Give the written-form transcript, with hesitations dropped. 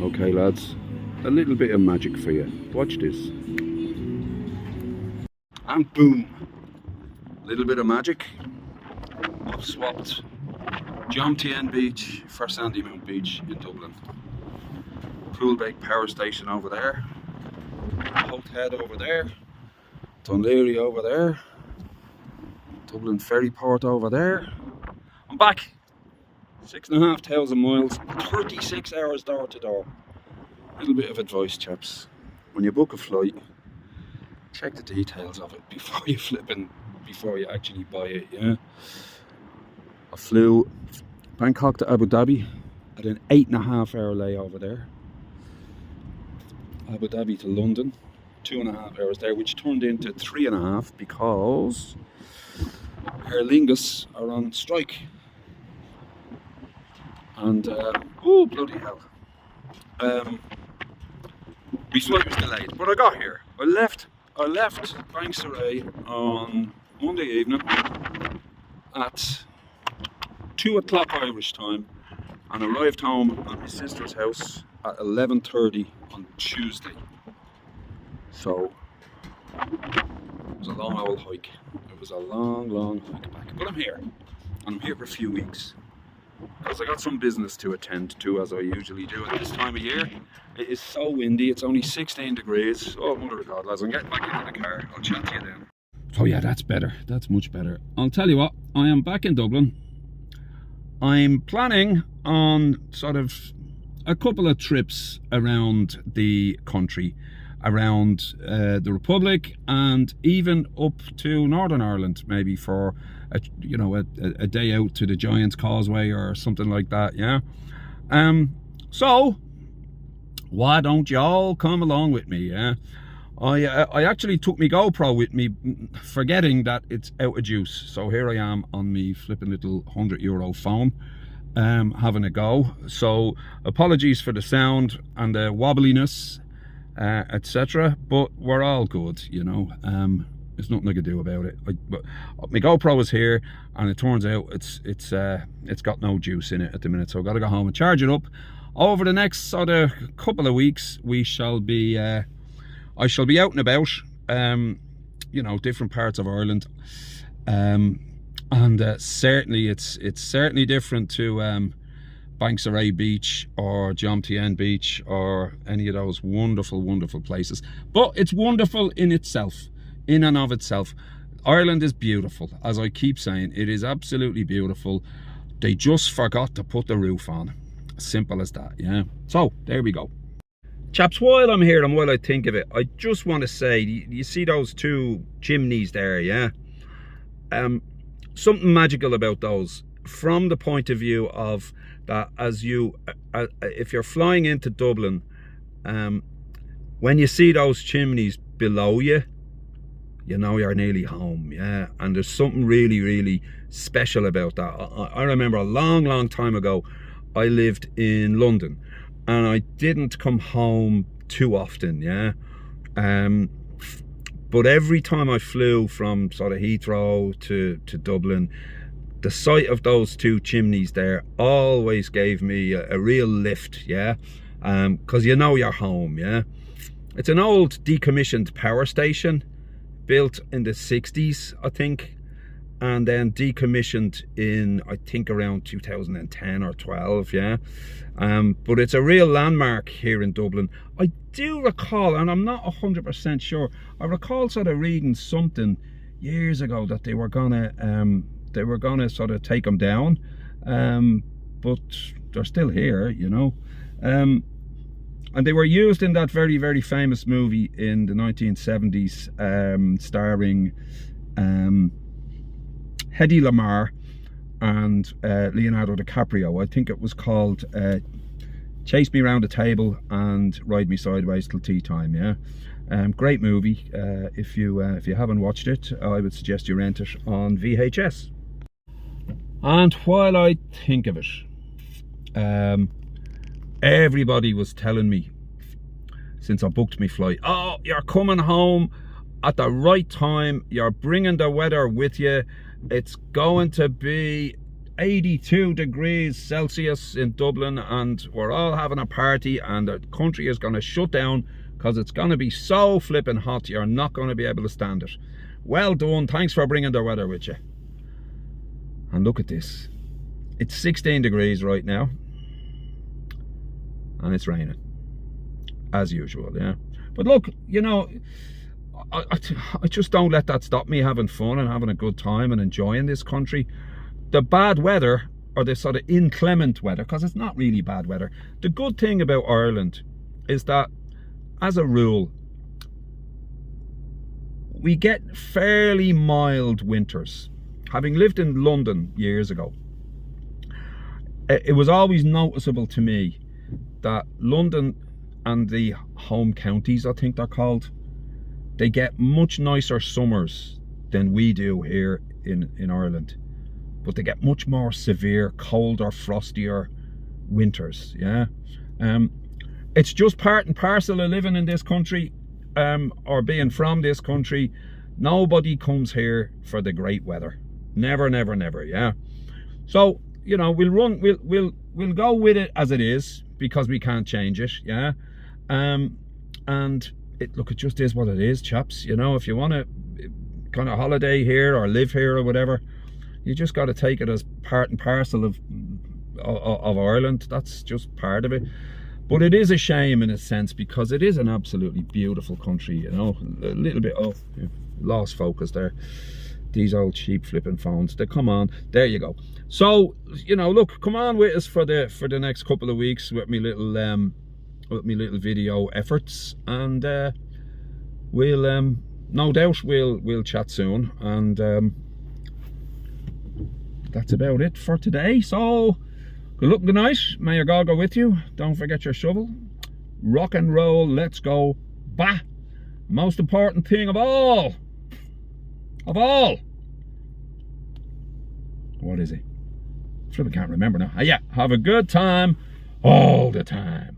Okay lads, a little bit of magic for you. Watch this. And boom! A little bit of magic. I've swapped Jomtien Beach for Sandymount Beach in Dublin. Poolbake Power Station over there. Hothead over there. Dunleary over there. Dublin Ferry Port over there. I'm back. 6,500 miles, 36 hours door to door. Little bit of advice, chaps. When you book a flight, check the details of it before you actually buy it, yeah? I flew Bangkok to Abu Dhabi at an 8.5-hour layover there. Abu Dhabi to London, 2.5 hours there, which turned into 3.5 because Aer Lingus are on strike. And oh bloody hell, my flight was delayed, but I got here. I left Bangsaray on Monday evening at 2 o'clock Irish time and arrived home at my sister's house at 11:30 on Tuesday. So it was a long old hike. It was a long hike back, but I'm here, and I'm here for a few weeks. Because I got some business to attend to, as I usually do at this time of year. It is so windy, it's only 16 degrees. Oh, mother of God, lads, I'm getting back into the car. I'll chat to you then. Oh yeah, that's better. That's much better. I'll tell you what, I am back in Dublin. I'm planning on sort of a couple of trips around the country, around the Republic, and even up to Northern Ireland, maybe for a day out to the Giant's Causeway or something like that, yeah. So why don't you all come along with me, yeah? I actually took my GoPro with me, forgetting that it's out of juice. So here I am on me flipping little €100 phone, having a go. So apologies for the sound and the wobbliness, etc. But we're all good, you know. There's nothing I can do about it. But my GoPro is here, and it turns out it's got no juice in it at the minute. So I've got to go home and charge it up. Over the next sort of couple of weeks, I shall be out and about, you know, different parts of Ireland, and certainly it's certainly different to Bangsaray Beach or Jomtien Beach or any of those wonderful places. But it's wonderful in itself. In and of itself. Ireland is beautiful, as I keep saying. It is absolutely beautiful. They just forgot to put the roof on. Simple as that, yeah. So there we go, chaps. While I'm here and while I think of it, I just want to say, you see those two chimneys there, yeah? Something magical about those, from the point of view of that, as you if you're flying into Dublin, when you see those chimneys below you, you know you're nearly home, yeah. And there's something really special about that. I remember a long time ago, I lived in London, and I didn't come home too often, yeah. But every time I flew from sort of Heathrow to Dublin, the sight of those two chimneys there always gave me a real lift, yeah. Because you know you're home, yeah. It's an old decommissioned power station, built in the 60s, I think, and then decommissioned in, I think, around 2010 or 12, yeah. But it's a real landmark here in Dublin. I do recall, and I'm not 100% sure, I recall sort of reading something years ago that they were gonna sort of take them down, but they're still here, you know. And they were used in that very famous movie in the 1970s, starring Hedy Lamarr and Leonardo DiCaprio. I think it was called Chase Me Round the Table and Ride Me Sideways Till Tea Time, yeah. Great movie. If you haven't watched it, I would suggest you rent it on VHS. And while I think of it, everybody was telling me since I booked my flight, oh, you're coming home at the right time, you're bringing the weather with you, it's going to be 82 degrees Celsius in Dublin, and we're all having a party, and the country is going to shut down because it's going to be so flipping hot you're not going to be able to stand it. Well done, thanks for bringing the weather with you. And look at this, it's 16 degrees right now and it's raining as usual. Yeah, but look, you know, I just don't let that stop me having fun and having a good time and enjoying this country. The bad weather, or the sort of inclement weather, because it's not really bad weather. The good thing about Ireland is that, as a rule, we get fairly mild winters. Having lived in London years ago, it was always noticeable to me that London and the home counties, I think they're called, they get much nicer summers than we do here in Ireland. But they get much more severe, colder, frostier winters. Yeah, it's just part and parcel of living in this country, or being from this country. Nobody comes here for the great weather. Never, never, never. Yeah. So, you know, we'll go with it as it is, because we can't change it. Yeah. And look, it just is what it is, chaps. You know, if you want to kind of holiday here or live here or whatever, you just got to take it as part and parcel of Ireland. That's just part of it. But it is a shame in a sense, because it is an absolutely beautiful country, you know. A little bit, oh, lost focus there. These old cheap flipping phones, they come on. There you go. So, you know, look, come on with us for the next couple of weeks with me little video efforts, and we'll no doubt we'll chat soon, and that's about it for today. So good luck, good night, may your God go with you. Don't forget your shovel. Rock and roll, let's go. Bah, most important thing of all, what is it? I can't remember now. Yeah, have a good time all the time.